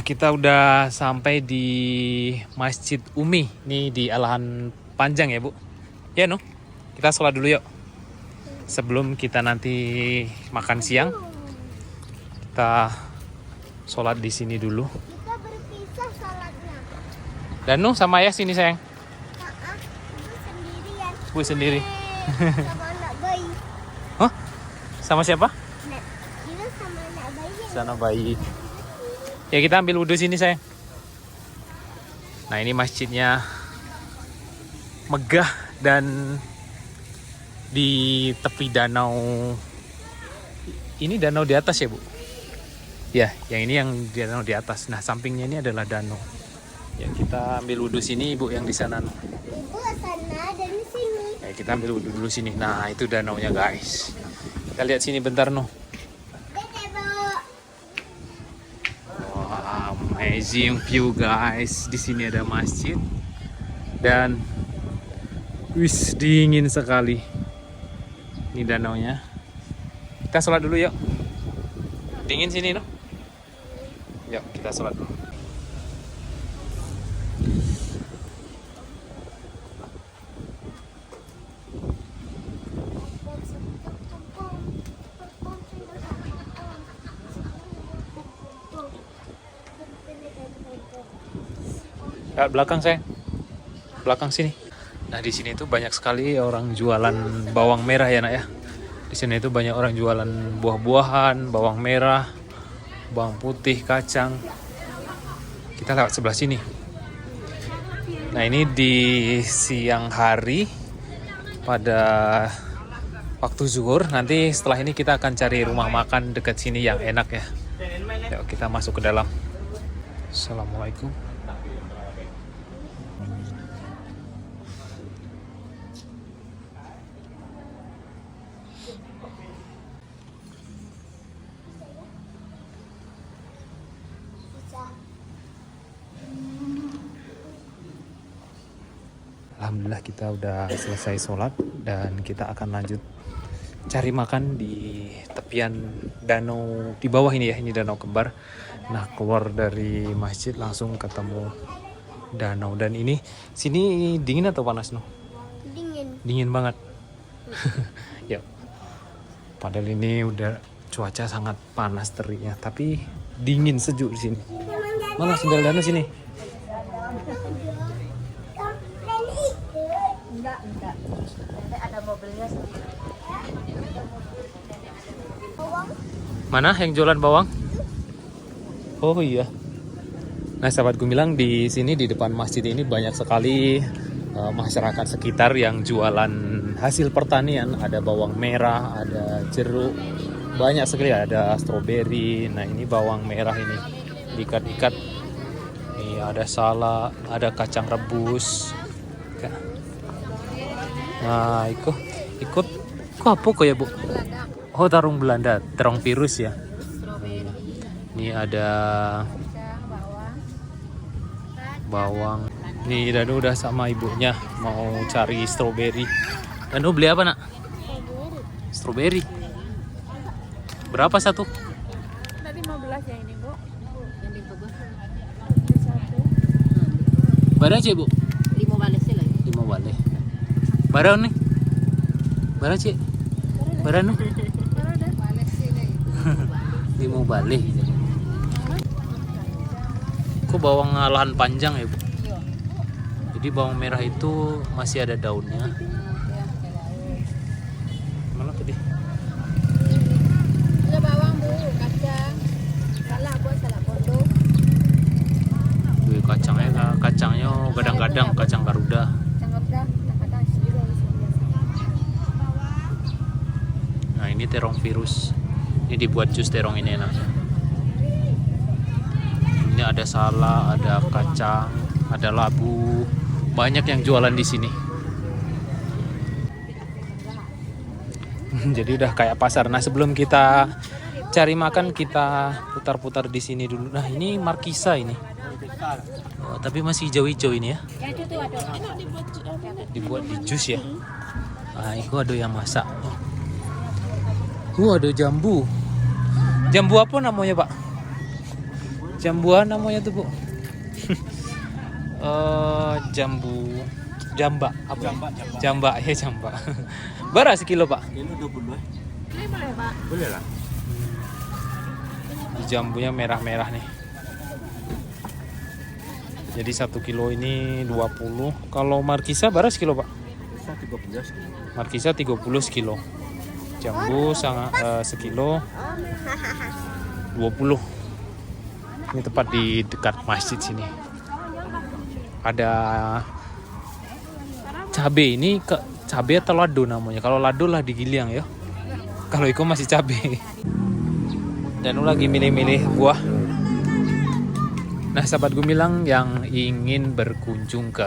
kita udah sampai di Masjid Umi. Nih di Alahan Panjang ya, Bu. Ya, no. Kita sholat dulu yuk. Sebelum kita nanti makan siang, kita sholat di sini dulu. Kita berpisah sholatnya. Dan no, sama ayah sini sayang. Ibu sendirian. Bu sendiri. Sama anak bayi. Hah? Sama siapa? Kita sama anak bayi. Sana bayi. Ya kita ambil wudhu sini sayang. Nah ini masjidnya megah dan di tepi danau. Ini danau di atas ya Bu? Ya, yang ini yang danau di atas. Nah sampingnya ini adalah danau. Ya kita ambil wudhu sini, Ibu yang di sana. Ibu sana dan sini. Ya kita ambil wudhu dulu sini. Nah itu danaunya guys. Kita lihat sini bentar no. Dede, Bu. Wah, amazing view guys. Di sini ada masjid dan wis dingin sekali. Ini danaunya. Kita sholat dulu yuk. Dingin sini no. Yuk kita sholat dulu. Ya, belakang saya. Belakang sini. Nah, di sini tuh banyak sekali orang jualan bawang merah ya, Nak ya. Di sini itu banyak orang jualan buah-buahan, bawang merah, bawang putih, kacang. Kita lewat sebelah sini. Nah, ini di siang hari pada waktu zuhur. Nanti setelah ini kita akan cari rumah makan dekat sini yang enak ya. Yuk, kita masuk ke dalam. Assalamualaikum. Alhamdulillah kita udah selesai sholat dan kita akan lanjut cari makan di tepian danau di bawah ini ya, ini danau kembar. Nah keluar dari masjid langsung ketemu danau dan ini sini dingin atau panas no? Dingin. Dingin banget. Ya. Padahal ini udah cuaca sangat panas teriknya, tapi dingin sejuk di sini. Mana sendal danau sini? Enggak. Nanti ada mobilnya sendiri. Bawang. Mana yang jualan bawang? Oh iya. Nah, sahabatku bilang di sini di depan masjid ini banyak sekali masyarakat sekitar yang jualan hasil pertanian. Ada bawang merah, ada jeruk, banyak sekali. Ada stroberi. Nah, ini bawang merah ini diikat-ikat. Nih ada salak, ada kacang rebus. Nah, ikut kok apa kok ya Bu? Oh, terong Belanda, terong virus ya. Ini ada bawang. Nih Danu udah sama ibunya mau cari stroberi. Danu beli apa nak? Stroberi. Berapa satu? Tadi 15 ya ini, Bu. Yang di bagus. Satu. Berapa sih Bu? 5 balik sih lagi. 5 balik. Barang nih. Barang sih. Barang nih. Balik sih lagi. 5 balik. Kok bawang Alahan Panjang ya Bu? Jadi bawang merah itu masih ada daunnya. Mana tadi? Ada bawang, Bu, kacang. Salak buat salak pondok. Wih, kacangnya gadang-gadang, kacang Garuda. Kadang-kadang siro Nah, ini terong virus. Ini dibuat jus terong ini enak. Ini ada salak, ada kacang, ada labu. Banyak yang jualan di sini. Jadi udah kayak pasar. Nah, sebelum kita cari makan, kita putar-putar di sini dulu. Nah, ini markisa ini. Oh, tapi masih hijau-hijau ini ya. Ya itu tuh ada. Dibuat di jus ya. Nah, itu ada yang masak. Ada jambu. Jambu apa namanya, Pak? Jambuan namanya tuh, Bu. Jamba apa? Jamba, ya jamba. Berapa sekilo, Pak? Kilo 20. Ini boleh, Pak? Boleh lah. Jambunya merah-merah nih. Jadi 1 kilo ini 20. Kalau markisa berapa sekilo, Pak? Bisa 13. Markisa 30 sekilo. Jambu sangat sekilo 20. Ini tepat di dekat masjid sini. Ada cabe ini cabe atau lado namanya. Kalau lado lah di Giliang ya. Kalau Iko masih cabe. Dan lagi milih-milih buah. Nah, sahabat Gumilang yang ingin berkunjung ke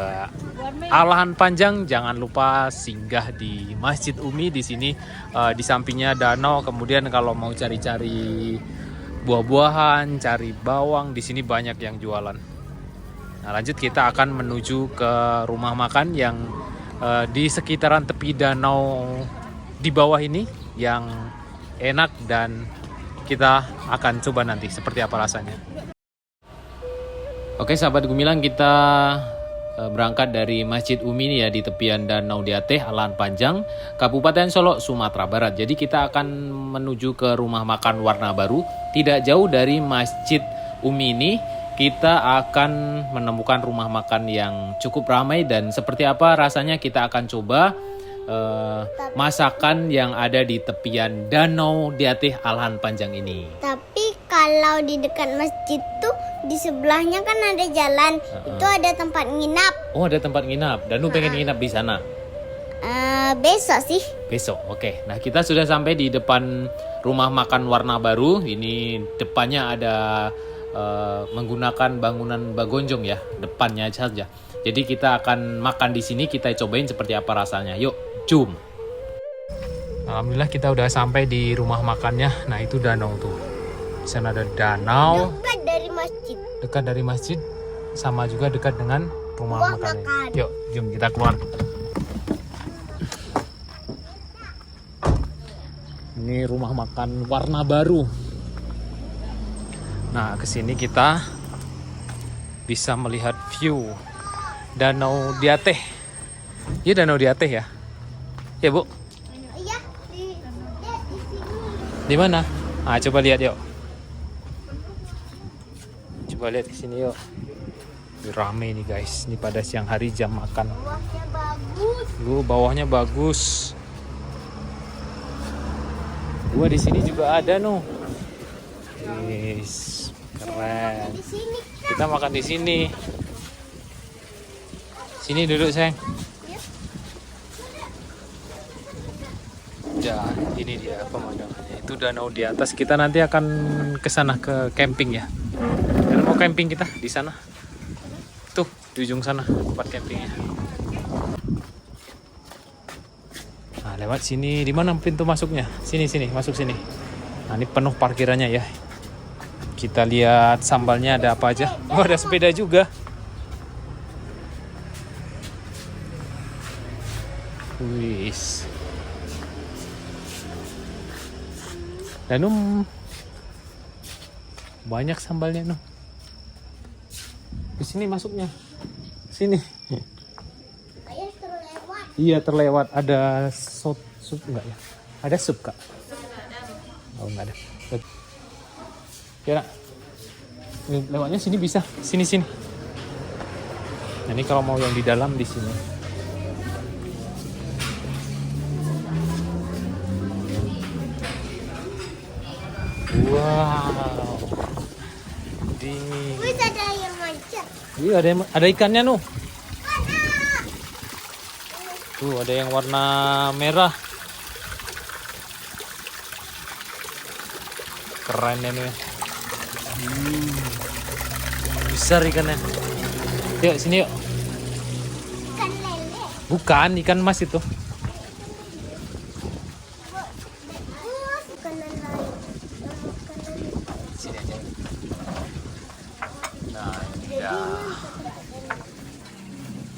Alahan Panjang, jangan lupa singgah di Masjid Umi di sini. Di sampingnya danau. Kemudian kalau mau cari-cari buah-buahan, cari bawang, di sini banyak yang jualan. Nah, lanjut kita akan menuju ke rumah makan yang di sekitaran tepi danau di bawah ini yang enak dan kita akan coba nanti seperti apa rasanya. Oke sahabat Gumilang, kita berangkat dari Masjid Umi ini ya di tepian Danau Diatih, Alahan Panjang, Kabupaten Solok, Sumatera Barat. Jadi kita akan menuju ke rumah makan Warna Baru. Tidak jauh dari Masjid Umi ini kita akan menemukan rumah makan yang cukup ramai dan seperti apa rasanya kita akan coba masakan yang ada di tepian Danau Diatih Alahan Panjang ini. Tapi kalau di dekat masjid tuh di sebelahnya kan ada jalan. Itu ada tempat nginap. Oh, ada tempat nginap. Danu pengen nginap di sana. Besok sih. Besok, oke. Nah, kita sudah sampai di depan rumah makan Warna Baru. Ini depannya ada menggunakan bangunan bagonjong ya, depannya saja. Jadi kita akan makan di sini, kita cobain seperti apa rasanya. Yuk, cum. Alhamdulillah kita udah sampai di rumah makannya. Nah, itu danau tuh. Di sana ada danau. Dekat dari masjid. Dekat dari masjid, sama juga dekat dengan rumah makan. Yuk, jom kita keluar. Ini rumah makan Warna Baru. Nah, kesini kita bisa melihat view Danau Diatih. Iya, Danau Diatih ya? Ya, Bu? Iya, di sini. Di mana? Ah, coba lihat yuk. Coba lihat di sini yuk. Rame nih guys. Ini pada siang hari jam makan. Bawahnya bagus. Bawahnya bagus. Gua di sini juga ada nuh. Yes, keren. Di sini. Kita makan di sini. Sini duduk sayang. Ya, ini dia pemandangannya. Itu danau di atas. Kita nanti akan ke sana ke camping ya. Dan mau camping kita di sana. Tuh, di ujung sana tempat campingnya. Nah, lewat sini. Di mana pintu masuknya? Sini, masuk sini. Nah, ini penuh parkirannya ya. Kita lihat sambalnya ada apa aja. Oh, ada sepeda juga. Wis. Dan banyak sambalnya nuh. Di sini masuknya. Sini. Kayak terlewat. Iya, terlewat. Ada sup enggak ya? Ada sup, Kak? Oh, enggak ada. Ya, Nak. Ini lewatnya sini bisa. Sini. Nah, ini kalau mau yang di dalam di sini. Wow. Dingin. Wih, ada air mancur. Iya, ada ikannya nuh. Tuh, ada yang warna merah. Keren ya nih. Besar ikannya. Yuk, sini yuk. Ikan lele. Bukan, ikan mas itu. Ikan lele. Sini aja. Nah, ini dia.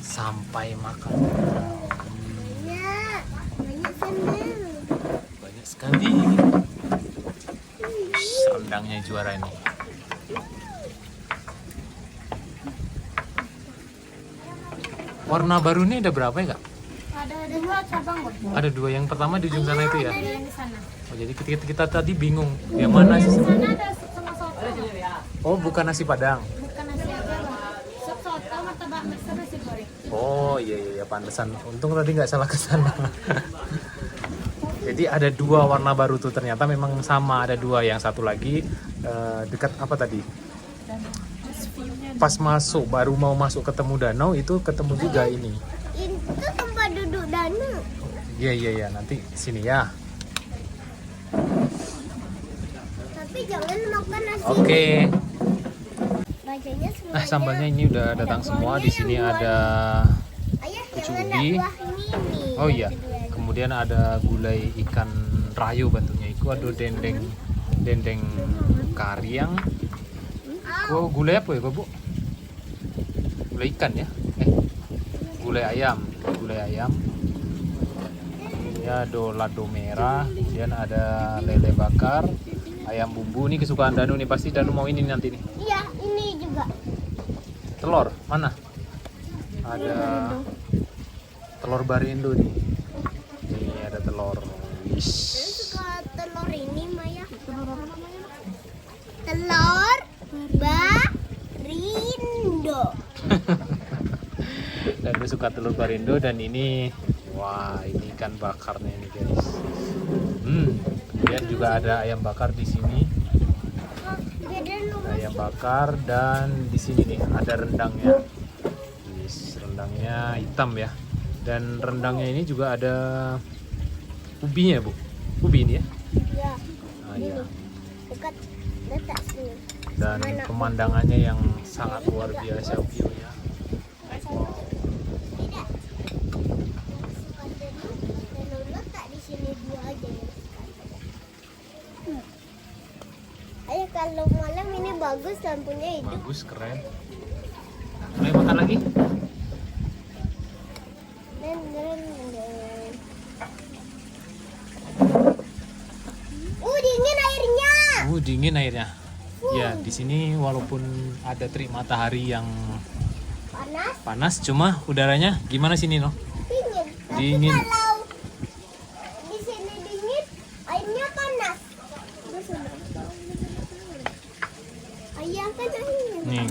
Sampai makan. Banyak sandal. Banyak sekali. Rendangnya juara ini. Warna baru ini ada berapa ya, Kak? Ada 2 cabang, Bu. Ada 2, yang pertama di ujung sana itu ya. Ada yang di sana. Oh, jadi kita tadi bingung yang mana sih? Di sana ada sama soto. Oh, bukan nasi Padang. Bukan nasi apa, Bang. Sop soto, martabak mesir, nasi goreng. Oh iya pantesan. Untung tadi nggak salah ke sana. Jadi ada 2 warna baru tuh, ternyata memang sama, ada 2. Yang satu lagi dekat apa tadi? Pas masuk, baru mau masuk ketemu danau itu ketemu juga ini. Itu tempat duduk danau. Iya nanti sini ya. Tapi jangan makan nasi. Oke. Bacanya semuanya. Nah sambalnya ini udah datang semua. Di sini ada Ayah, pucuk jangan ubi. buah ini. Oh iya. Kemudian ada gulai ikan rayu bentuknya. Itu ada dendeng kariang. Oh, gulai apa ya, Bu? Gulai ikan ya? Gulai ayam. Ini ada lado merah, kemudian ada lele bakar, ayam bumbu. Ini kesukaan Danu nih, pasti Danu mau ini nanti nih. Iya, ini juga. Telur, mana? Ada telur barindo nih. Ini ada telur. Saya suka telur ini, Maya. Telur barindo. Dan gue suka telur barindo, dan ini wah, ini ikan bakarnya ini guys. Kemudian juga ada ayam bakar di sini. Beda nomor. Ayam bakar, dan di sini nih ada rendangnya. Yes, rendangnya hitam ya. Dan rendangnya ini juga ada ubinya, Bu. Ubi ini ya. Ya, Ah, iya. dekat letak sini. Dan pemandangannya yang sangat luar biasa view-nya. Wow. Tidak. Suka tadi dan letak di sini 2 aja ya. Ayah, kalau malam ini bagus lampunya hidup. Bagus, keren. Nah, mulai makan lagi. Dan. Dingin airnya. Dingin airnya. Ya, di sini walaupun ada terik matahari yang Panas, panas, cuma udaranya gimana sini, no? dingin. Dingin. Tapi kalau di sini dingin, airnya panas. Ayah kan airnya. Nih.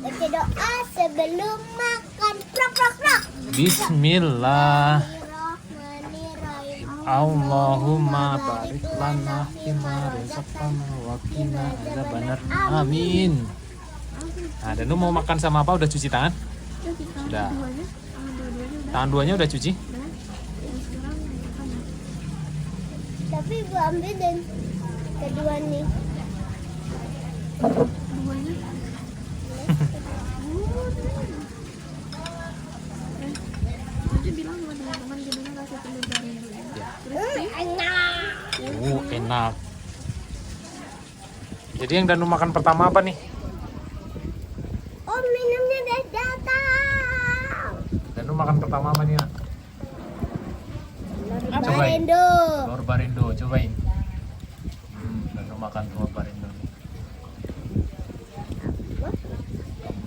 Baca doa sebelum makan. Prok prok prok. Bismillah. Bismillahirrahmanirrahim. Allahumma barik lana fima razaqtana wa qina adzabannar. Amin. Nah, dan lu mau makan sama apa? Udah cuci tangan? Sudah. Tangan 2-nya udah cuci? Tapi ibu ambil dan kedua nih. Enak. Enak. Jadi yang Danu makan pertama apa nih? Oh, minumnya udah datang. Danu makan pertama apa nih, Nak? Cobain. Barindo. Telur barindo, cobain. Danu makan telur barindo nih.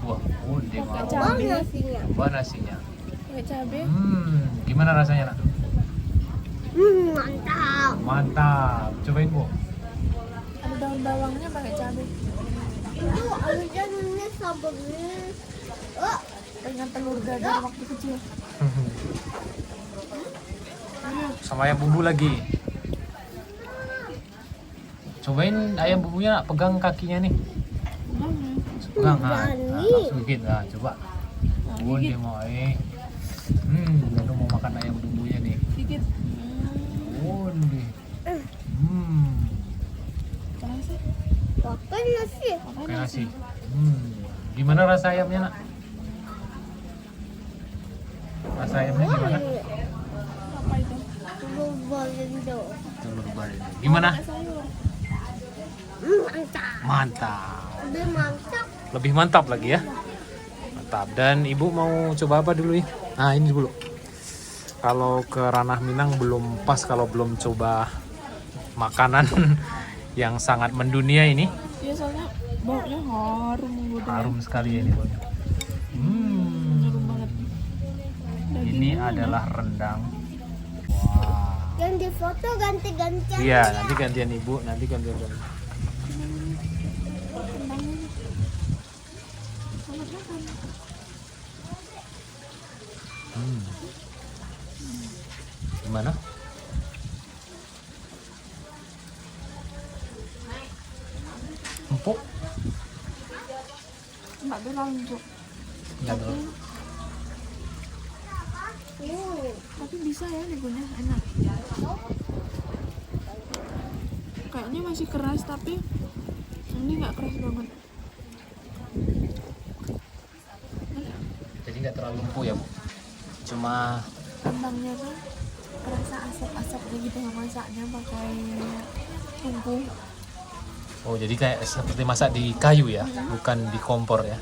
Buah, dia mau. Bang nasinya. Coba nasinya. Pakai cabe. Gimana rasanya, Nak? Mantap. Mantap. Cobain, Bu. Ada daun bawangnya pakai cabe. Itu alusannya sabarnya. Oh, Dengan telur dadar waktu kecil. Sama ayam bumbu lagi. Cobain ayam bumbunya, Nak. Pegang kakinya nih. Pegang, langsung gigit. Nah, coba. Dia mau Lalu mau makan ayam bumbunya nih. Sedikit. Deh. makan nasi. Pakai nasi. Gimana rasa ayamnya, Nak? Rasa ayamnya gimana? Apa itu? Telur barindo. Telur barindo. Gimana? Sayur. Mantap. Mantap. Lebih mantap. Lebih mantap lagi ya. Mantap. Dan Ibu mau coba apa dulu ya? Nah, ini dulu. Kalau ke ranah Minang belum pas kalau belum coba makanan yang sangat mendunia ini. Iya, soalnya baunya harum. Harum sekali ya ini baunya. Harum banget. Ini adalah rendang. Wah. Yang di foto ganti-gantian. Iya, nanti gantian ibu, nanti gantian kamu. Selamat makan. Gimana? Empuk? Enggak terlalu empuk. Enggak dulu. Tapi bisa ya digunyah, enak. Kayaknya masih keras tapi ini nggak keras banget. Jadi nggak terlalu empuk ya bu? Cuma Rendangnya tuh kerasa asap-asapnya gitu masaknya pakai tungku. oh jadi kayak seperti masak di kayu ya, bukan di kompor ya.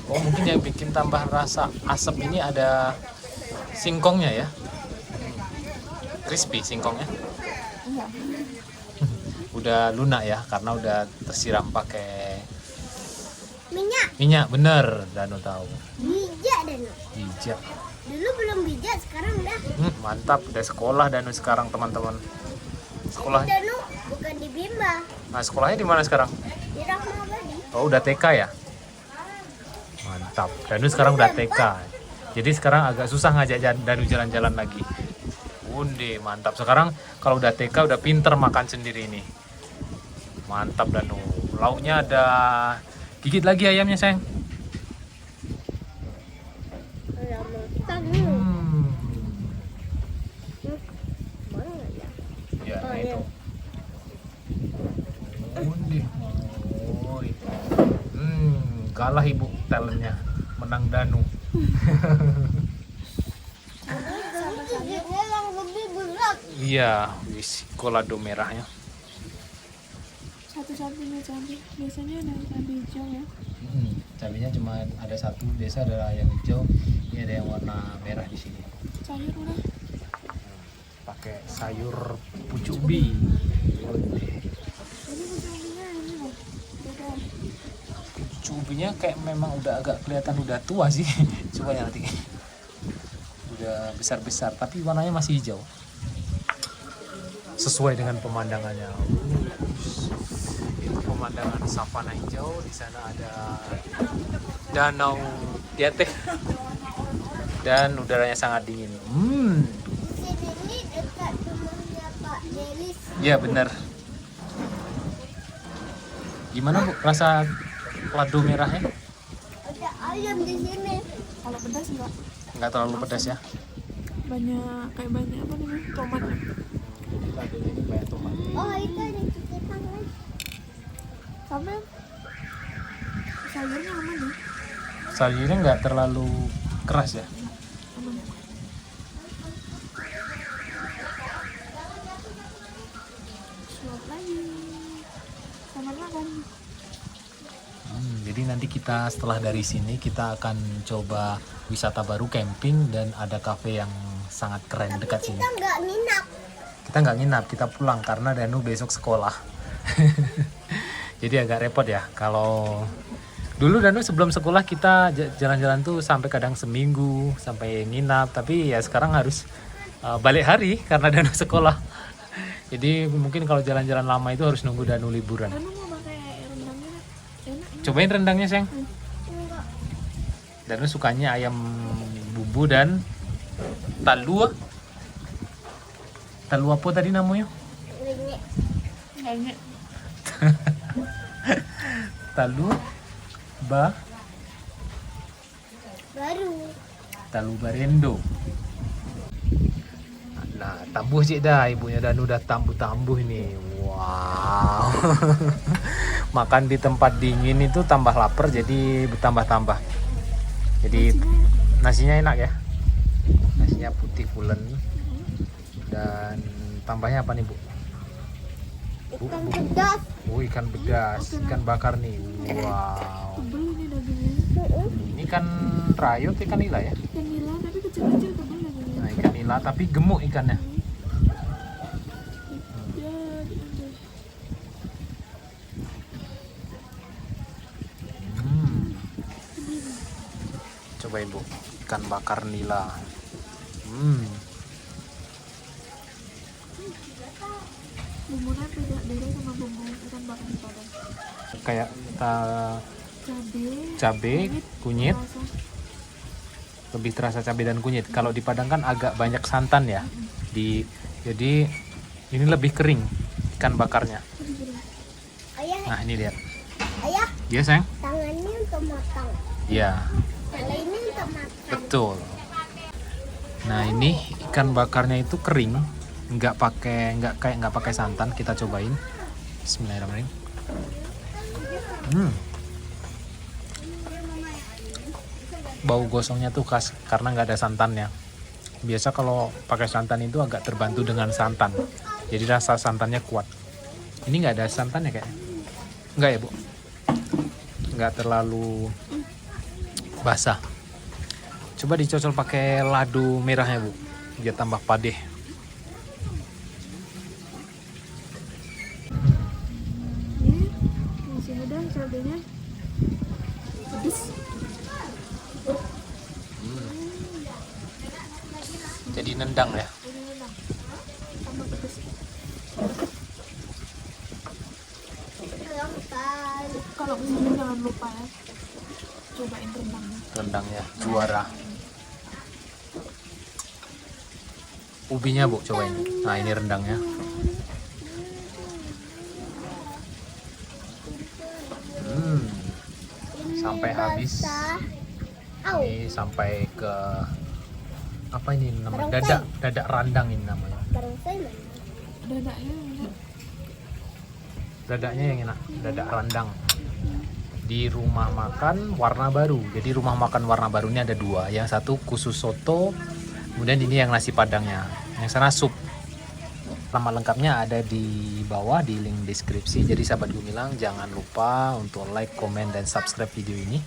Oh mungkin yang bikin tambah rasa asap ini ada singkongnya ya, crispy singkongnya. Enggak. Udah lunak ya karena udah tersiram pakai Minyak, bener. Danu tahu. bijak Danu. Bijak. Dulu belum bijak, sekarang udah. Mantap, udah sekolah Danu sekarang teman-teman. Sekolah. Danu bukan di Bimba, Nah sekolahnya di mana sekarang? di Rahma Abadi. Oh udah TK ya? Mantap. Danu sekarang udah TK. Jadi sekarang agak susah ngajak Danu jalan-jalan lagi. Undi, mantap. Sekarang kalau udah TK udah pinter makan sendiri nih. Mantap Danu. Lauknya ada, gigit lagi ayamnya sayang. Ya itu. Undi. Oi. Kalah ibu talentnya. Menang Danu. Giginya yang lebih berat. Iya, wis kolado merahnya. Satu-satunya cabai. Biasanya ada cabai hijau ya. Cabenya cuma ada satu, biasa ada yang hijau. Ini ada yang warna merah di sini. Sayur udah. Pakai sayur pucuk ubi. Ini cabaynya ini loh. Beda. Pucuk ubinya kayak memang udah agak kelihatan udah tua sih. Coba ya nanti. Udah besar-besar, tapi warnanya masih hijau. Sesuai dengan pemandangannya. Ini pemandangan savana hijau. Di sana ada danau Tiateh. Dan udaranya sangat dingin. Di sini dekat rumahnya Pak Delis. Iya benar. Gimana bu rasa lado merahnya? Ada ayam di sini. Kalau pedas enggak? Nggak terlalu pedas ya? Banyak apa namanya? Tomat ya. Ladonya ini banyak tomat. Oh itu ada cuci tangan. Sampai sayurnya aman ya? Sayurnya nggak terlalu keras ya? Aman. Suap lagi. Selamat makan. Jadi nanti kita setelah dari sini kita akan coba wisata baru camping dan ada cafe yang sangat keren dekat sini. Kita nggak nginap. Kita nggak nginap, kita pulang karena Danu besok sekolah. Jadi agak repot ya. Kalau dulu Danu sebelum sekolah kita jalan-jalan tuh sampai kadang seminggu sampai nginap. Tapi ya sekarang harus balik hari karena Danu sekolah. Jadi mungkin kalau jalan-jalan lama itu harus nunggu Danu liburan. Anu mau pakai rendangnya enak. Cobain rendangnya sayang. Enggak. Danu sukanya ayam bubu dan talu. Talu apa tadi namanya? Renyek. Banyak. Talu Baru. talu barendo. Nah, tambuh cik dah ibunya Danu udah tambuh ini. Wow. Makan di tempat dingin itu tambah lapar jadi bertambah-tambah. Jadi nasinya enak ya. Nasinya putih pulen. Dan tambahnya apa nih, Bu? Ikan pedas. Oh, ikan pedas, ikan bakar nih. Wow. Tebel ini dagingnya. Ini ikan rayot, ikan nila ya? Ikan nila tapi kecil-kecil tebel dagingnya. Nah, ikan nila tapi gemuk ikannya. Ya, diambil. Cobain Bu. ikan bakar nila. Bumbunya beda sama bumbu ikan bakar di Padang. Kayak Cabe, cabe, kunyit, rasa. lebih terasa cabe dan kunyit. Kalau di Padang kan agak banyak santan ya. Jadi ini lebih kering ikan bakarnya. Ayah, Nah ini lihat. ayah, Iya sayang? tangannya untuk matang. Iya, Kalau ini untuk makan. betul. Nah ini ikan bakarnya itu kering, nggak pakai santan. Kita cobain. Bismillahirrahmanirrahim. Bau gosongnya tuh khas karena nggak ada santannya. Biasa kalau pakai santan itu agak terbantu dengan santan, jadi rasa santannya kuat. Ini nggak ada santannya kayaknya. Nggak ya bu? Nggak terlalu basah. Coba dicocol pakai ladu merahnya bu, biar tambah padeh. Ini masih ada cabenya. Pedes. Jadi nendang ya. Tambah pedes. Kalau kesini jangan lupa ya, cobain rendangnya. Rendangnya juara. Ubinya bu, cobain. Nah ini rendangnya. Sampai habis. Ini sampai ke apa ini namanya? Dadak randang ini namanya. Barongsai mana? Dadanya enak. Dadaknya yang enak, dadak randang. Di rumah makan Warna Baru. Jadi rumah makan Warna Baru ini ada dua. Yang satu khusus soto, kemudian ini yang nasi padangnya. Yang sana sup. Nama lengkapnya ada di bawah di link deskripsi. Jadi sahabat Gumilang jangan lupa untuk like, komen, dan subscribe video ini.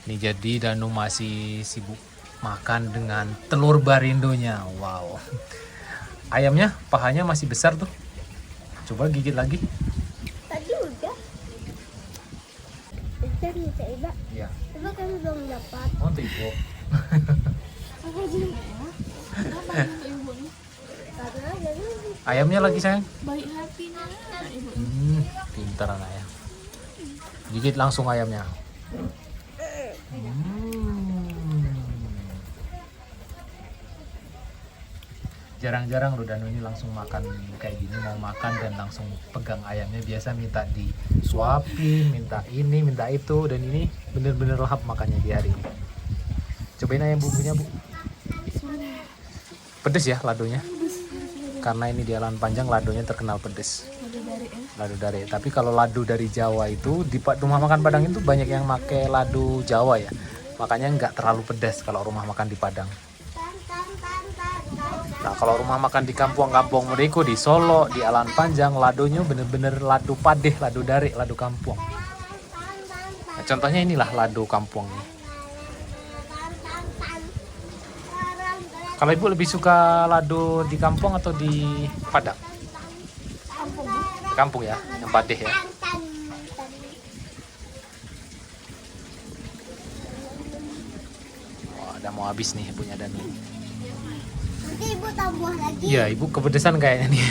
Ini jadi Danu masih sibuk makan dengan telur barindonya. Wow. Ayamnya pahanya masih besar tuh. Coba gigit lagi. Tadi udah. Bentar nih Cak Iba. Ya. Coba kami belum dapat. Oh, ibu. Apa aja ya? Apa untuk ibu nih? Karena jadi Ayamnya lagi sayang. Baik hatinya ibu. Pintar anaknya. Gigit langsung ayamnya. Jarang-jarang loh Danu ini langsung makan kayak gini, mau makan dan langsung pegang ayamnya. Biasa minta disuapin, minta ini, minta itu, dan ini bener-bener lahap makannya di hari ini. Cobain ayam bumbunya bu. Pedes ya ladonya, karena ini di Alan Panjang ladonya terkenal pedes. Lado dari. Tapi kalau lado dari Jawa itu di rumah makan Padang itu banyak yang pakai lado Jawa ya, makanya nggak terlalu pedas kalau rumah makan di Padang. Nah kalau rumah makan di kampung-kampung mereka di Solo, di Alan Panjang, ladonya bener-bener lado padeh, lado dari, lado kampung. Nah, contohnya inilah lado kampung nih. Kalau ibu lebih suka lado di kampung atau di Padang? Kampung ya, yang padeh ya. Wah, udah mau habis nih punya Danu. nanti ibu tambah lagi. Iya, ibu kepedesan kayaknya nih.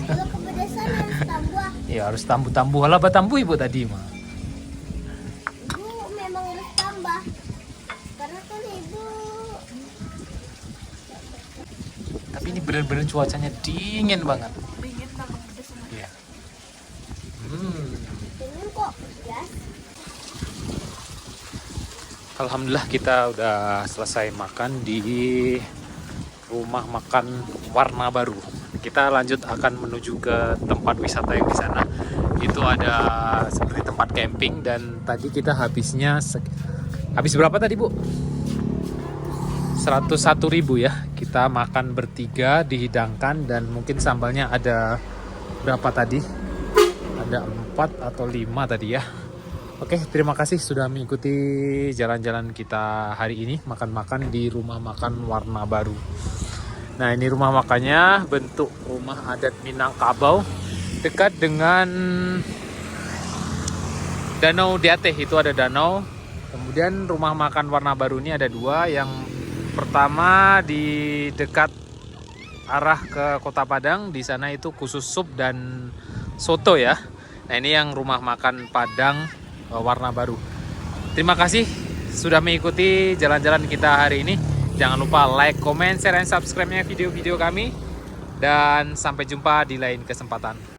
Kalau kepedesan harus tambah. Iya, harus tambu-tambu. Lah, tambu ibu tadi mah. Ibu memang harus tambah. Karena kan ibu Tapi ini bener-bener cuacanya dingin banget. Dingin tambah pedes sama. Iya. pengen kok ya. Alhamdulillah kita udah selesai makan di rumah makan Warna Baru. Kita lanjut akan menuju ke tempat wisata yang di sana. Itu ada seperti tempat camping dan tadi kita habis berapa tadi Bu? 101.000 ya. Kita makan bertiga dihidangkan dan mungkin sambalnya ada berapa tadi? Ada 4 atau 5 tadi ya. Oke, terima kasih sudah mengikuti jalan-jalan kita hari ini makan-makan di rumah makan Warna Baru. Nah, ini rumah makannya bentuk rumah adat Minangkabau dekat dengan Danau Diatih. Itu ada danau Kemudian rumah makan Warna Baru ini ada dua. Yang pertama di dekat arah ke Kota Padang, di sana itu khusus sup dan soto ya. Nah ini yang rumah makan Padang Warna Baru. Terima kasih sudah mengikuti jalan-jalan kita hari ini. Jangan lupa like, comment, share, dan subscribe-nya video-video kami. Dan sampai jumpa di lain kesempatan.